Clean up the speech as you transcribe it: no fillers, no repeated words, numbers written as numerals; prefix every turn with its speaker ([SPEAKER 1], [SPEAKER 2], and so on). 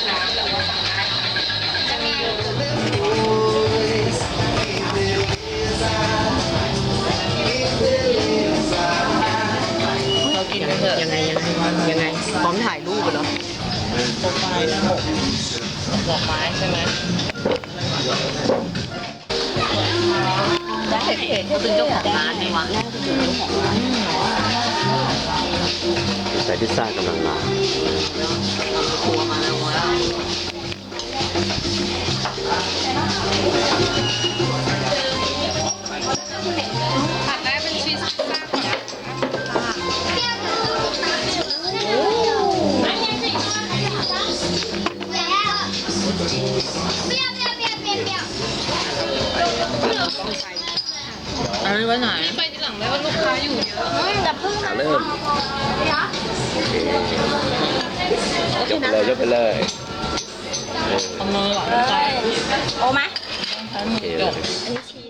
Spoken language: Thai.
[SPEAKER 1] เรากินไปเถอะยังไงพร้อมถ่ายรูปเหรอโปรไฟล์นะดอกไม้ใช่ไหมเขาเป็นเจ้าของร้านนี่วะ
[SPEAKER 2] แต่พิซซ่ากำลังมา
[SPEAKER 1] ครัวมาแล้วผัดได้เป็นชีสพิซซ่าอันนี้ไว้ไหนไปทีหลังได้ว่าลูกค้าอยู่เยอะแต่เพิ่งมา
[SPEAKER 2] เริ่มยกไปเลย
[SPEAKER 1] เอามือก่อนใช่
[SPEAKER 3] โอ้ไหม
[SPEAKER 2] โอเคเลย
[SPEAKER 3] อันนี้ชี